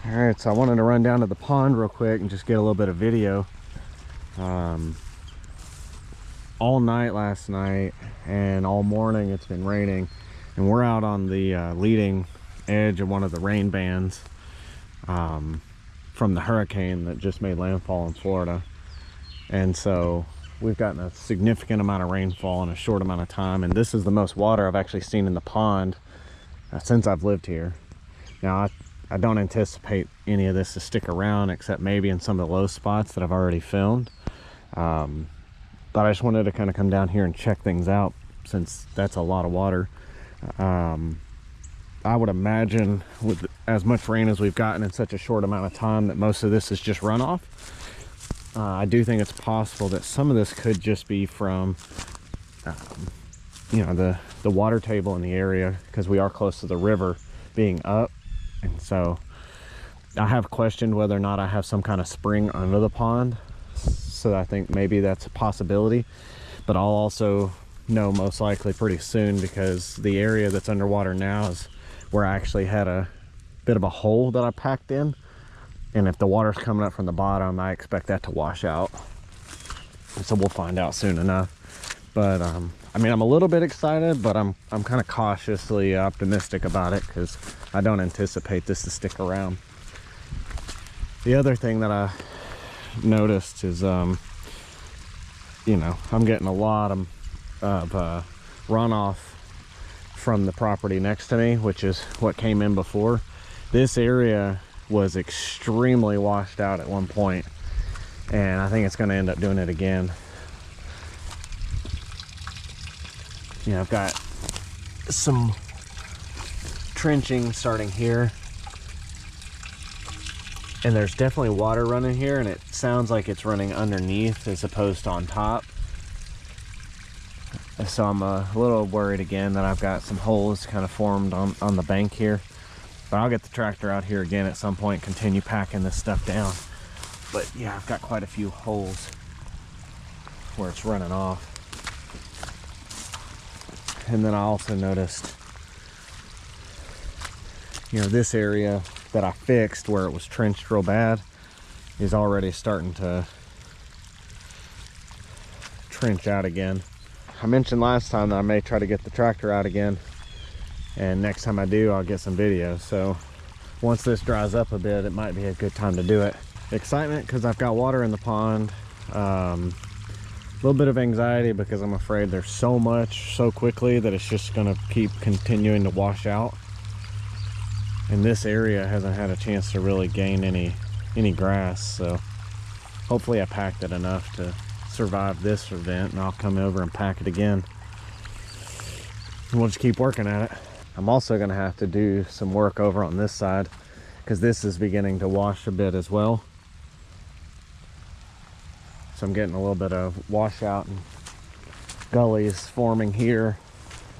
All right, so I wanted to run down to the pond real quick and just get a little bit of video. All night last night and all morning it's been raining, and we're out on the leading edge of one of the rain bands from the hurricane that just made landfall in Florida. And so we've gotten a significant amount of rainfall in a short amount of time, and this is the most water I've actually seen in the pond since I've lived here. Now I don't anticipate any of this to stick around, except maybe in some of the low spots that I've already filmed. But I just wanted to kind of come down here and check things out, since that's a lot of water. I would imagine with as much rain as we've gotten in such a short amount of time that most of this is just runoff. I do think it's possible that some of this could just be from you know, the water table in the area, because we are close to the river, being up. And so I have questioned whether or not I have some kind of spring under the pond, so I think maybe that's a possibility. But I'll also know most likely pretty soon, because the area that's underwater now is where I actually had a bit of a hole that I packed in, and if the water's coming up from the bottom, I expect that to wash out. So we'll find out soon enough. But I mean, I'm a little bit excited, but I'm kind of cautiously optimistic about it, because I don't anticipate this to stick around. The other thing that I noticed is you know, I'm getting a lot of runoff from the property next to me, which is what came in before. This area was extremely washed out at one point, and I think it's going to end up doing it again. You know, I've got some trenching starting here, and there's definitely water running here, and it sounds like it's running underneath as opposed to on top. So I'm a little worried again that I've got some holes kind of formed on the bank here. But I'll get the tractor out here again at some point, continue packing this stuff down. But yeah, I've got quite a few holes where it's running off. And then I also noticed, you know, this area that I fixed where it was trenched real bad is already starting to trench out again. I mentioned last time that I may try to get the tractor out again, and next time I do, I'll get some videos. So once this dries up a bit, it might be a good time to do it. Excitement because I've got water in the pond. A little bit of anxiety because I'm afraid there's so much so quickly that it's just going to keep continuing to wash out. And this area hasn't had a chance to really gain any grass, so hopefully I packed it enough to survive this event, and I'll come over and pack it again, and we'll just keep working at it. I'm also going to have to do some work over on this side, because this is beginning to wash a bit as well. So I'm getting a little bit of washout and gullies forming here,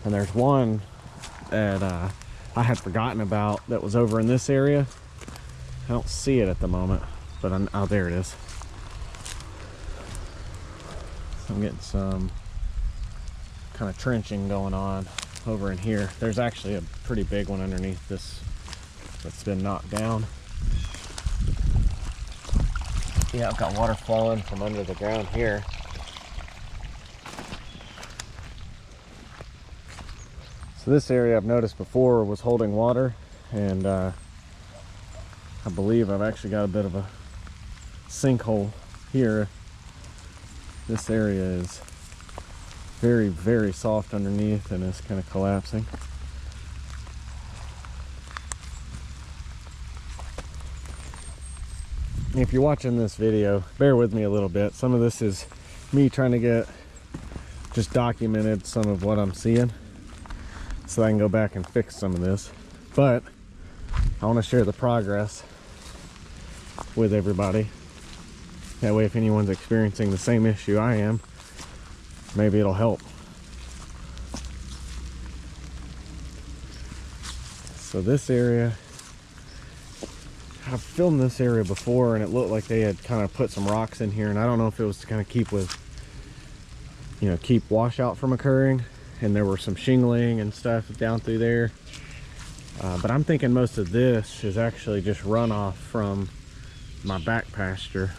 and there's one that I had forgotten about that was over in this area. I don't see it at the moment, but oh, there it is. So I'm getting some kind of trenching going on over in here. There's actually a pretty big one underneath this that's been knocked down. Yeah, I've got water falling from under the ground here. So this area I've noticed before was holding water, and I believe I've actually got a bit of a sinkhole here. This area is very, very soft underneath and is kind of collapsing. If you're watching this video, bear with me a little bit. Some of this is me trying to get just documented some of what I'm seeing, so I can go back and fix some of this. But I want to share the progress with everybody. That way, if anyone's experiencing the same issue I am, maybe it'll help. So this area, I've filmed this area before, and it looked like they had kind of put some rocks in here, and I don't know if it was to kind of keep keep washout from occurring, and there were some shingling and stuff down through there. But I'm thinking most of this is actually just runoff from my back pasture,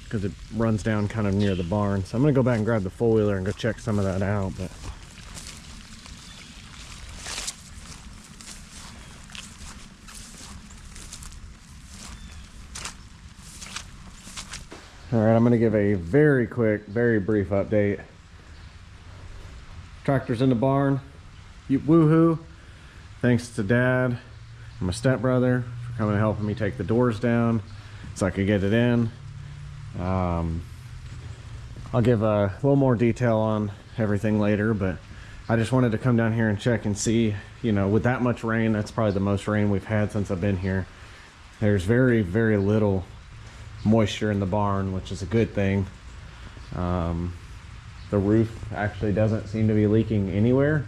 because it runs down kind of near the barn. So I'm gonna go back and grab the four-wheeler and go check some of that out. But all right, I'm gonna give a very quick, very brief update. Tractor's in the barn. Woohoo! Thanks to Dad and my stepbrother for coming and helping me take the doors down so I could get it in. I'll give a little more detail on everything later, but I just wanted to come down here and check and see, you know, with that much rain, that's probably the most rain we've had since I've been here. There's very, very little moisture in the barn, which is a good thing. The roof actually doesn't seem to be leaking anywhere,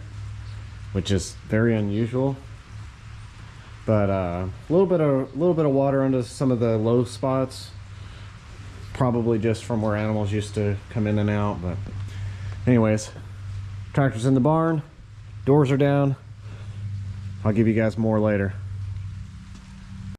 which is very unusual. But a little bit of water under some of the low spots, probably just from where animals used to come in and out. But anyways, tractor's in the barn, doors are down. I'll give you guys more later.